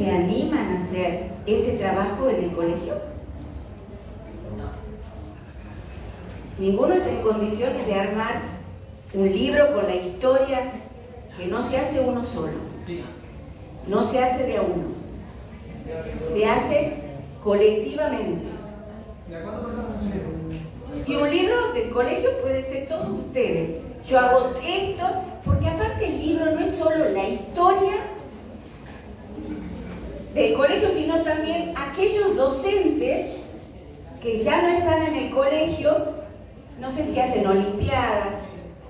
se animan a hacer ese trabajo en el colegio? Ninguno está en condiciones de armar un libro con la historia, que no se hace uno solo, no se hace de a uno, se hace colectivamente. Y un libro del colegio puede ser todos ustedes. Yo hago esto porque aparte el libro no es solo la historia del colegio, sino también aquellos docentes que ya no están en el colegio, no sé si hacen olimpiadas,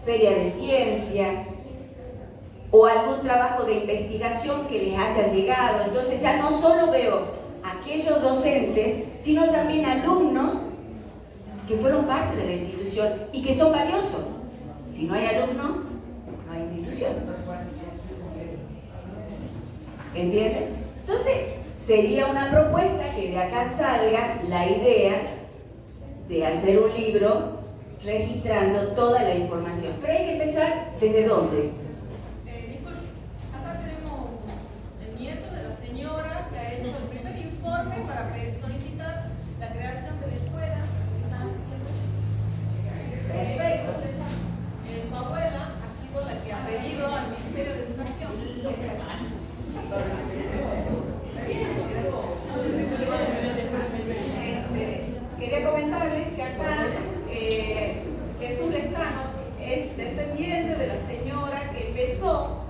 feria de ciencia o algún trabajo de investigación que les haya llegado. Entonces ya no solo veo aquellos docentes, sino también alumnos que fueron parte de la institución y que son valiosos. Si no hay alumnos, no hay institución. ¿Entienden? Entonces, sería una propuesta que de acá salga la idea de hacer un libro registrando toda la información. Pero hay que empezar ¿desde dónde? Disculpe, acá tenemos el nieto de la señora que ha hecho el primer informe para solicitar la creación de la escuela. Perfecto. Su abuela ha sido la que ha pedido al Ministerio de Educación. Quería comentarles que acá Jesús Lescano es descendiente de la señora que empezó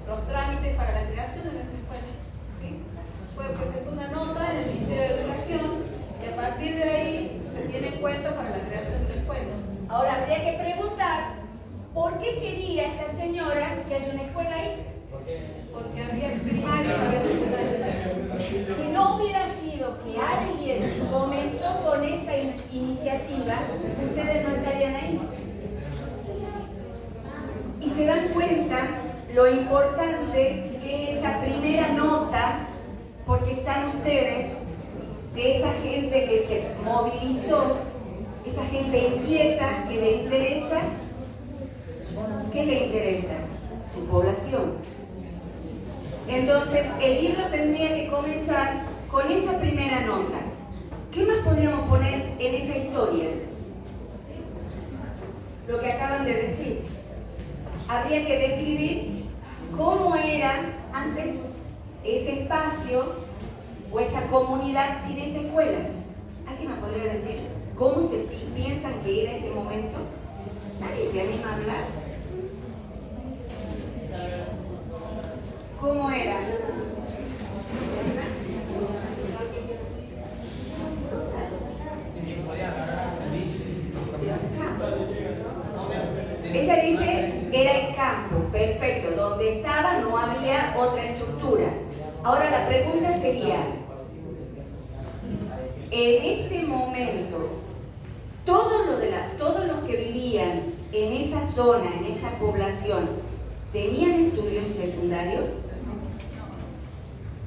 los trámites para la creación de nuestra escuela. ¿Sí? Presentó una nota en el Ministerio de Educación y a partir de ahí se tiene en cuenta para la creación de la escuela. Ahora habría que preguntar ¿por qué quería esta señora que haya una escuela ahí? Porque había primaria y había secundaria. Si no hubiera sido que alguien comenzó con esa iniciativa, ustedes no estarían ahí. Y se dan cuenta lo importante que es esa primera nota, porque están ustedes, de esa gente que se movilizó, esa gente inquieta que le interesa. ¿Qué le interesa? Su población. Entonces, el libro tendría que comenzar con esa primera nota. ¿Qué más podríamos poner en esa historia? Lo que acaban de decir. Habría que describir cómo era antes ese espacio o esa comunidad sin esta escuela. ¿Alguien me podría decir cómo se piensan que era ese momento? Nadie se anima a hablar. ¿Cómo era? Ella dice, era el campo, perfecto, donde estaba no había otra estructura. Ahora la pregunta sería, en ese momento, todos los que vivían en esa zona, en esa población, ¿tenían estudios secundarios?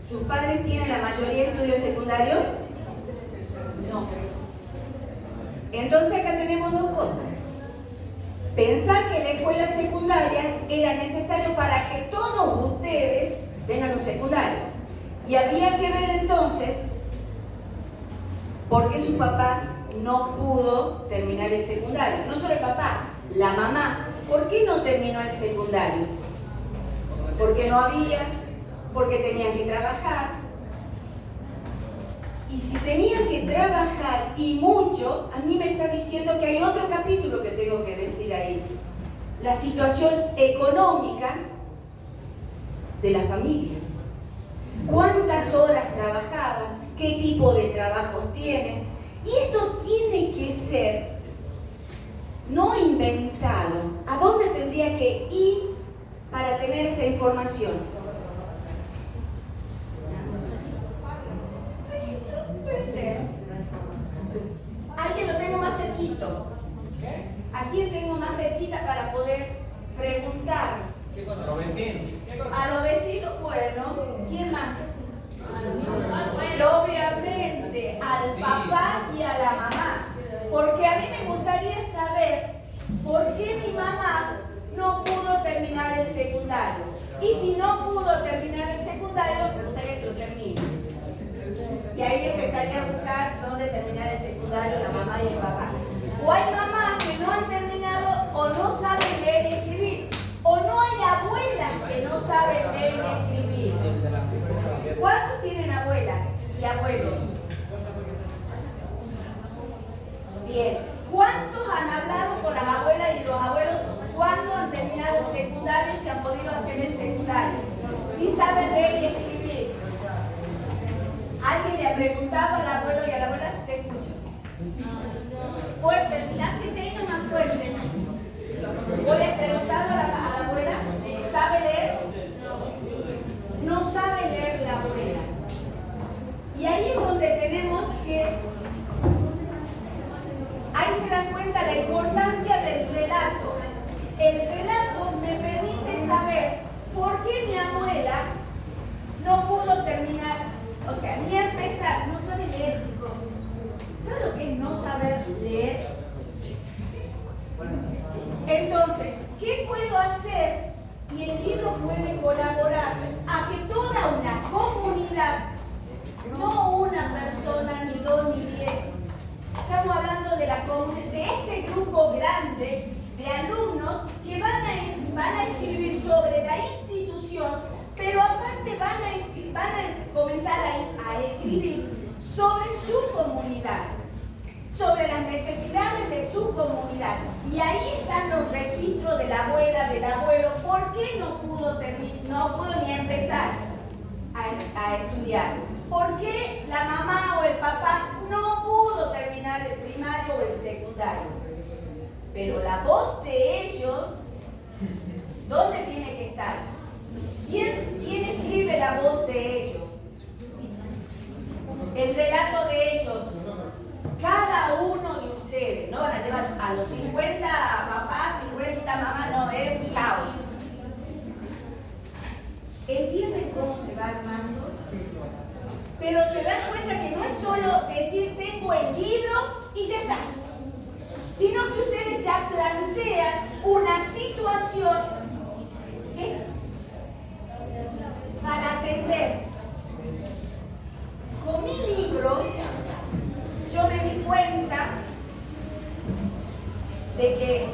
¿Sus padres tienen la mayoría de estudios secundarios? No. Entonces acá tenemos dos cosas. Pensar que la escuela secundaria era necesario para que todos ustedes tengan un secundario. Y habría que ver entonces por qué su papá no pudo terminar el secundario. No solo el papá, la mamá. ¿Por qué no terminó el secundario? Porque no había, porque tenían que trabajar. Y si tenían que trabajar y mucho, a mí me está diciendo que hay otro capítulo que tengo que decir ahí. La situación económica de las familias. ¿Cuántas horas trabajaban? ¿Qué tipo de trabajos tienen? Y esto tiene que ser no inventado. ¿A dónde tendría que ir para tener esta información? Puede ser. ¿Alguien lo tengo más cerquito? ¿A quién tengo más cerquita para poder preguntar? ¿Qué cosa? ¿A los vecinos? A los vecinos, bueno. ¿Quién más? Obviamente, al papá y a la mamá. Porque a mí me gustaría saber por qué mi mamá no pudo terminar el secundario. Y si no pudo terminar el secundario, me gustaría que lo termine. salir a buscar dónde terminar el secundario la mamá y el papá. O hay mamás que no han terminado o no saben leer y escribir. O no hay abuelas que no saben leer y escribir. ¿Cuántos tienen abuelas y abuelos? Bien. ¿Cuántos han hablado con las abuelas y los abuelos cuando han terminado el secundario y se han podido hacer el secundario? ¿Sí saben leer y escribir? ¿Alguien le ha preguntado al abuelo y a la abuela? Te escucho. Fuerte, naciste más fuerte. ¿O le has preguntado a la abuela? ¿Sabe leer? No sabe leer la abuela. Y ahí es donde tenemos que... Ahí se dan cuenta la importancia del relato. El relato me permite saber por qué mi abuela no pudo terminar, o sea, ni empezar. No sabe leer, chicos. ¿Saben lo que es no saber leer? Entonces, ¿qué puedo hacer? Y el libro puede colaborar a que toda una comunidad, no una persona, ni dos, ni 10, estamos hablando de este grupo grande de alumnos que van a escribir sobre la institución, pero aparte van a comenzar a escribir sobre su comunidad, sobre las necesidades de su comunidad. Y ahí están los registros de la abuela, del abuelo. ¿Por qué no pudo ni empezar a estudiar? ¿Por qué la mamá o el papá no pudo terminar el primario o el secundario? Pero la voz de ellos, ¿dónde tiene que estar? ¿Quién escribe la voz de ellos? El relato de ellos. Cada uno de ustedes, no van a llevar a los 50 papás, 50 mamás, no, es un caos. ¿Entienden cómo se va armando? Pero se dan cuenta que no es solo decir tengo el libro y ya está, sino que ustedes ya plantean una situación que es para atender. Con mi libro yo me di cuenta de que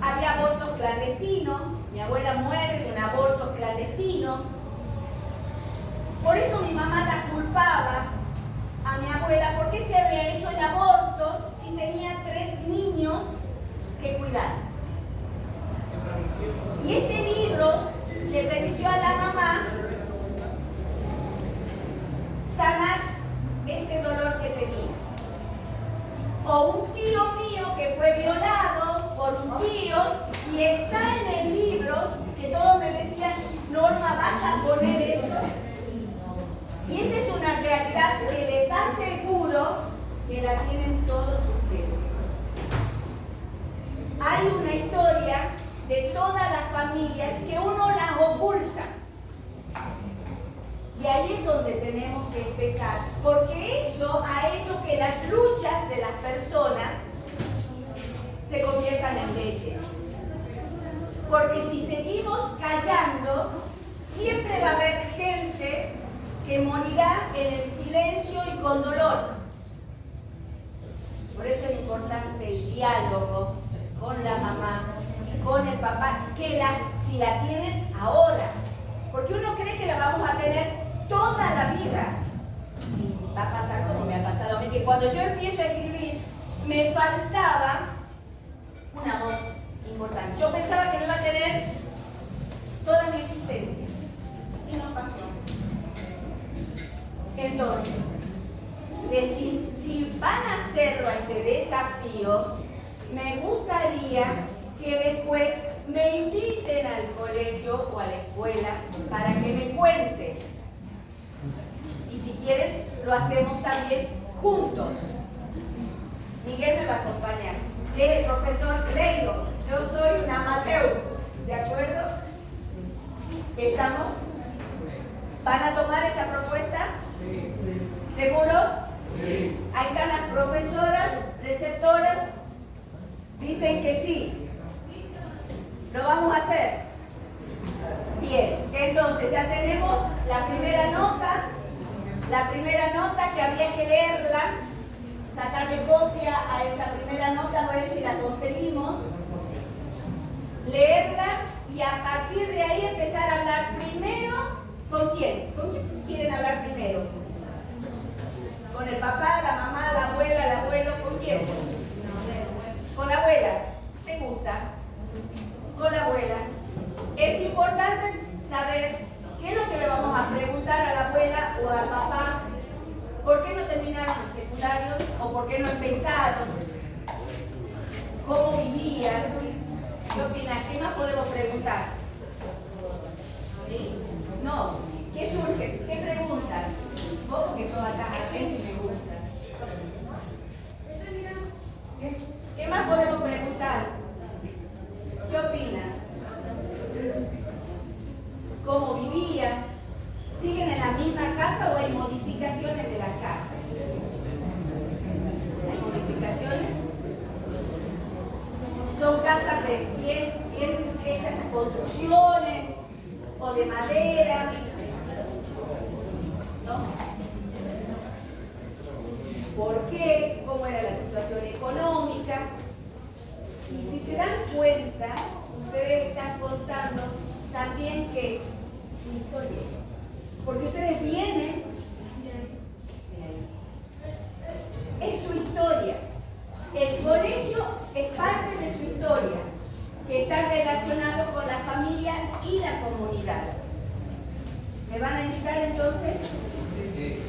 había abortos clandestinos. Mi abuela muere de un aborto clandestino. Por eso mi mamá la culpaba a mi abuela porque se había hecho el aborto si tenía 3 niños que cuidar. Y este libro le permitió a la mamá sanar este dolor que tenía. O un tío mío que fue violado por un tío y está en el libro que todos me decían, Norma, vas a poner eso. Y esa es una realidad que les aseguro que la tienen todos ustedes. Hay una historia de todas las familias que uno las oculta. Y ahí es donde tenemos que empezar, porque eso ha hecho que las luchas de las personas se conviertan en leyes. Porque si seguimos callando, siempre va a haber gente que morirá en el silencio y con dolor. Por eso es importante el diálogo con la mamá, con el papá, que si la tienen ahora. Porque uno cree que la vamos a tener toda la vida. Y va a pasar como me ha pasado a mí, que cuando yo empiezo a escribir, me faltaba una voz importante. Yo pensaba que no iba a tener toda mi existencia. Y no pasó así. Entonces, si van a hacerlo a este desafío, me gustaría que después me inviten al colegio o a la escuela para que me cuenten. Y si quieren, lo hacemos también juntos. Miguel me va a acompañar. Él es el profesor Leido. Yo soy un amateur. ¿De acuerdo? ¿Estamos? ¿Van a tomar esta propuesta? ¿Seguro? Sí. Ahí están las profesoras, receptoras. Dicen que sí. Lo vamos a hacer. Bien, entonces ya tenemos la primera nota. La primera nota que habría que leerla, sacarle copia a esa primera nota, a ver si la conseguimos, leerla y a partir de ahí empezar a hablar primero. ¿Con quién? ¿Con quién quieren hablar primero? ¿Con el papá, la mamá, la abuela, el abuelo? ¿Con quién? Con la abuela. ¿Te gusta? Con la abuela. Es importante saber qué es lo que le vamos a preguntar a la abuela o al papá. ¿Por qué no terminaron el secundario? ¿O por qué no empezaron? ¿Cómo vivían? ¿Qué opinas? ¿Qué más podemos preguntar? ¿Sí? No. ¿Qué surge? ¿Qué preguntas? Vos porque sos acá atento y me gusta. ¿Qué más podemos preguntar? ¿Qué opinan? ¿Cómo vivían? ¿Siguen en la misma casa o hay modificaciones de la casa? ¿Hay modificaciones? ¿Son casas de bien hechas de construcciones o de madera? ¿No? ¿Por qué? ¿Cómo era la situación económica? Y si se dan cuenta, ustedes están contando también que su historia, porque ustedes vienen, es su historia. El colegio es parte de su historia, que está relacionado con la familia y la comunidad. ¿Me van a invitar entonces?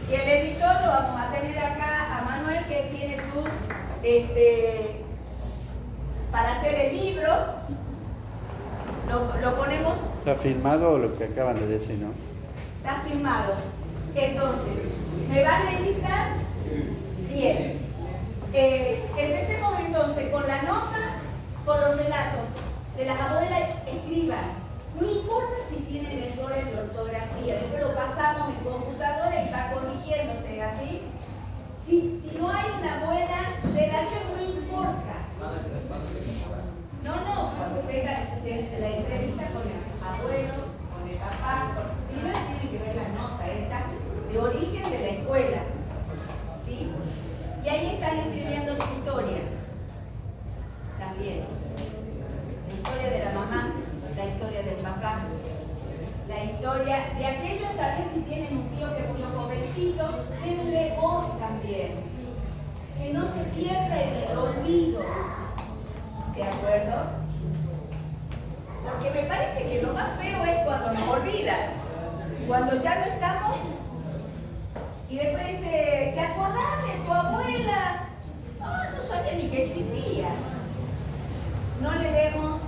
Y el editor lo vamos a tener acá a Manuel, que tiene su, para hacer el libro, lo ponemos. ¿Está filmado lo que acaban de decir, no? Está filmado. Entonces, ¿me van a invitar? Bien. Empecemos entonces con la nota, con los relatos de las abuelas. Escriban. No importa si tienen errores de ortografía, después lo pasamos en computadora y va corrigiéndose, ¿así? Si no hay una buena redacción, no importa. No, cuando usted la entrevista con el abuelo, con el papá, primero tiene que ver la nota esa de origen de la escuela, ¿sí? Y ahí están escribiendo su historia, también. La historia de la mamá, la historia del papá, la historia de aquellos, tal vez si tienen un tío que murió jovencito, denle voz también. Que no se pierda en el olvido. ¿De acuerdo? Porque me parece que lo más feo es cuando nos olvidan. Cuando ya no estamos y después dice, ¿te acordás de tu abuela? No sabía ni que existía. No le demos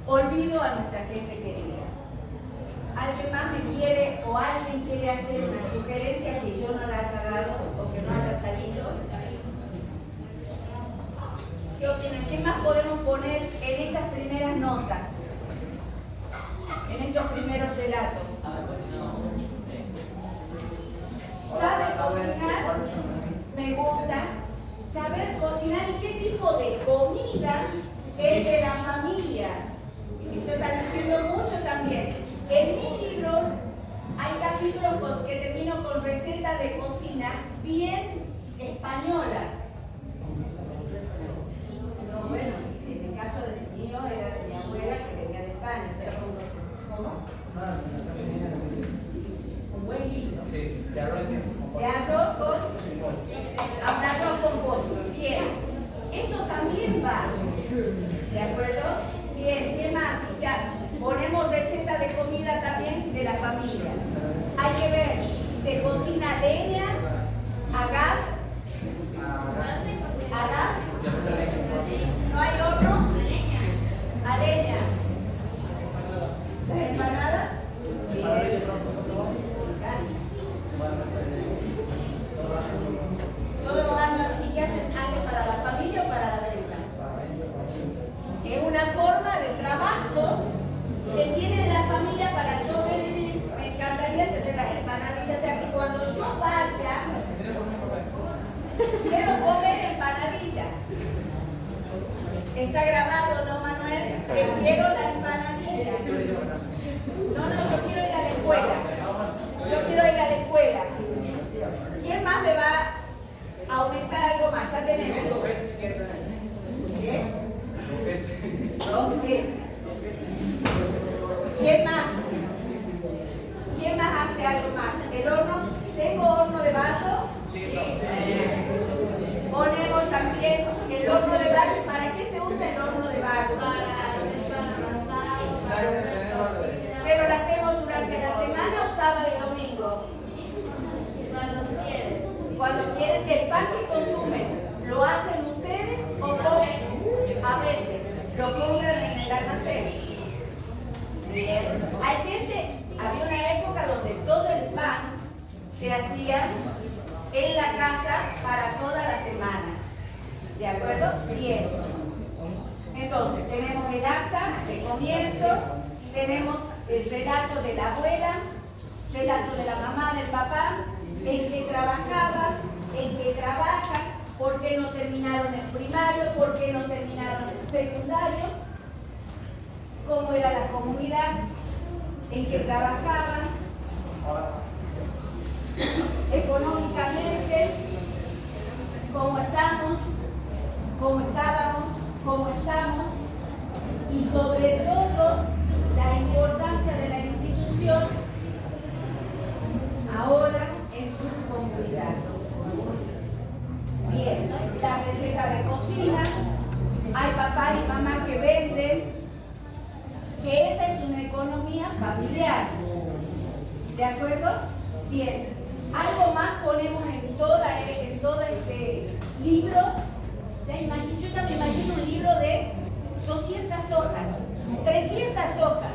olvido a nuestra gente querida. ¿Alguien más me quiere o alguien quiere hacer una sugerencia que yo no la haya dado o que no haya salido? ¿Qué opinan? ¿Qué más podemos poner en estas primeras notas? En estos primeros relatos. ¿Sabe cocinar? Me gusta. Saber cocinar y qué tipo de comida es de la familia. Eso está diciendo mucho también. En mi libro hay capítulos que termino con recetas de cocina bien española. No, bueno, en el caso del mío era de mi abuela que venía de España. O sea, ¿cómo? Un buen guiso. Sí, de arroz con pollo. Bien. Eso también va. ¿De acuerdo? Bien, ¿qué más? O sea, ponemos receta de comida también de la familia. Hay que ver, ¿se cocina a leña, a gas? ¿A gas? ¿No hay horno? A leña. ¿Las empanadas? Bien. Todos los años, ¿y qué hacen para la familia o para la venta? Es una forma de trabajo que tiene la familia para sobrevivir. Me encantaría tener las empanadillas, o sea que cuando yo vaya, quiero comer empanadillas. Está grabado, ¿no, Manuel? Que quiero la empanadilla. No, yo quiero ir a la escuela. Pero la hacemos durante la semana o sábado y domingo. Cuando quieren. El pan que consumen, ¿lo hacen ustedes o a veces lo compran en el almacén? Bien. Hay gente, había una época donde todo el pan se hacía en la casa para toda la semana. ¿De acuerdo? Bien. Entonces, tenemos el acta de comienzo, tenemos el relato de la abuela, relato de la mamá, del papá, en qué trabajaba, en qué trabajan, por qué no terminaron el primario, por qué no terminaron el secundario, cómo era la comunidad, en qué trabajaban, económicamente, cómo estamos, cómo estábamos, cómo estamos, y sobre todo la importancia de la institución ahora en su comunidad. Bien, las recetas de cocina, hay papás y mamás que venden, que esa es una economía familiar. ¿De acuerdo? Bien, algo más ponemos en todo este libro. O sea, yo ya me imagino un libro de 200 hojas, 300 hojas.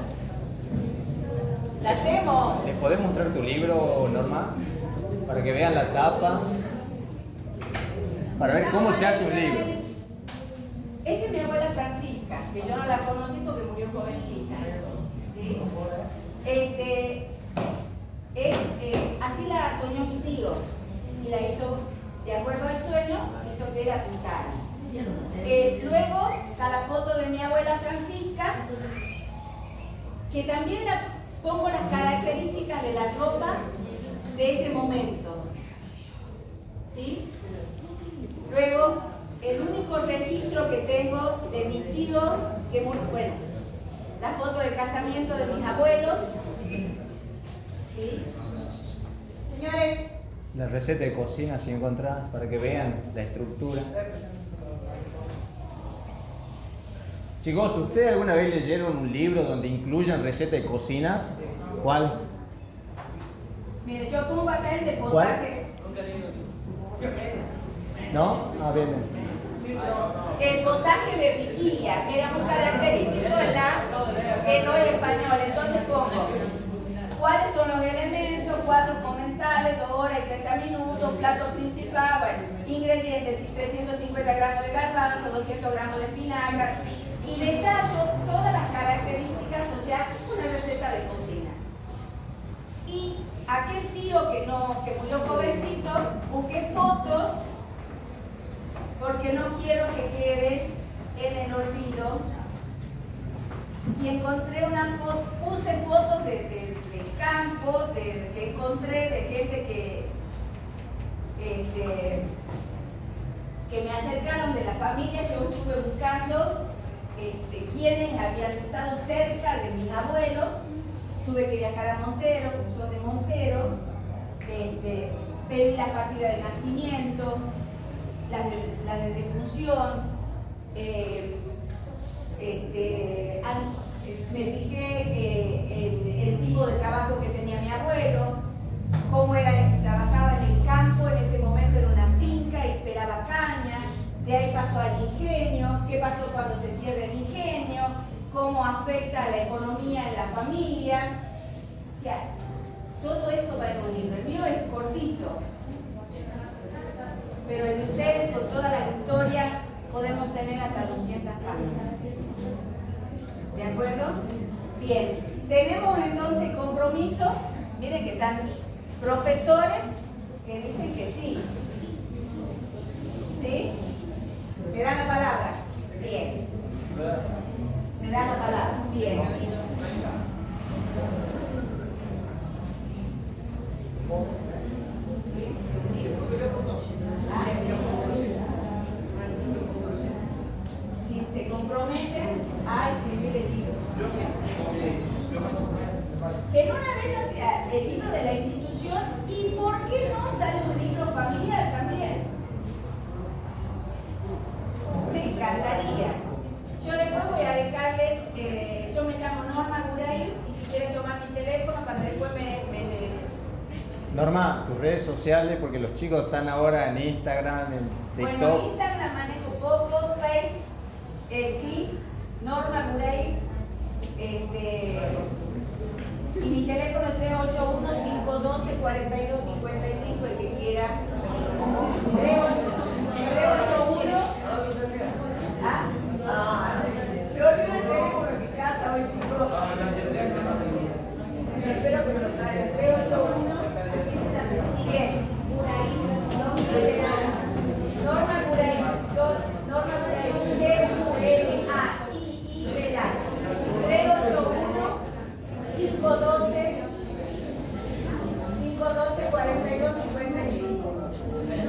¿La hacemos? ¿Les podés mostrar tu libro, Norma? Para que vean la tapa. Para ver cómo se hace un libro. Esta es mi abuela Francisca, que yo no la conocí porque murió jovencita. ¿Sí? Así la soñó mi tío y la hizo, de acuerdo al sueño, hizo que era pintada. Luego está la foto de mi abuela Francisca, que también pongo las características de la ropa de ese momento. ¿Sí? Luego, el único registro que tengo de mi tío, que bueno, la foto de casamiento de mis abuelos. ¿Sí? Señores. La receta de cocina, si encontrás, para que vean la estructura. Chicos, ¿ustedes alguna vez leyeron un libro donde incluyan recetas de cocinas? ¿Cuál? Mire, yo pongo acá el de potaje. ¿No? Ah, bien. El potaje de vigilia era muy característico en los españoles. Entonces pongo cuáles son los elementos, 4 comensales, 2 horas y 30 minutos, plato principal, bueno, ingredientes, 350 gramos de garbanzo, 200 gramos de espinaca, y detallo todas las características, o sea, una receta de cocina. Y aquel tío que murió jovencito, busqué fotos, porque no quiero que quede en el olvido, y encontré una foto, puse fotos del campo, que encontré de gente que me acercaron de la familia. Yo estuve buscando quienes habían estado cerca de mis abuelos. Tuve que viajar a Montero, porque son de Montero, pedí las partidas de nacimiento, las de defunción, me fijé el tipo de trabajo que tenía mi abuelo, cómo era, trabajaba en el campo, en ese momento en una finca y pelaba caña, de ahí pasó al ingenio, qué pasó cuando se cierra el ingenio, cómo afecta a la economía en la familia. O sea, todo eso va en un libro. El mío es cortito, pero el de ustedes, con todas las historias, podemos tener hasta 200 páginas. ¿De acuerdo? Bien. Tenemos entonces compromiso. Miren que están profesores que dicen que sí. ¿Sí? ¿Me dan la palabra? Bien. ¿Me dan la palabra? Bien. Si se comprometen a escribir el libro. Que en una de esas sea el libro de la institución, y por qué no sale un libro familiar también. Me encantaría. Yo después voy a dejarles, yo me llamo Norma Norma, tus redes sociales, porque los chicos están ahora en Instagram, en TikTok. Bueno, Instagram manejo poco, Face, sí, Norma Murey, y mi teléfono es 381-512-42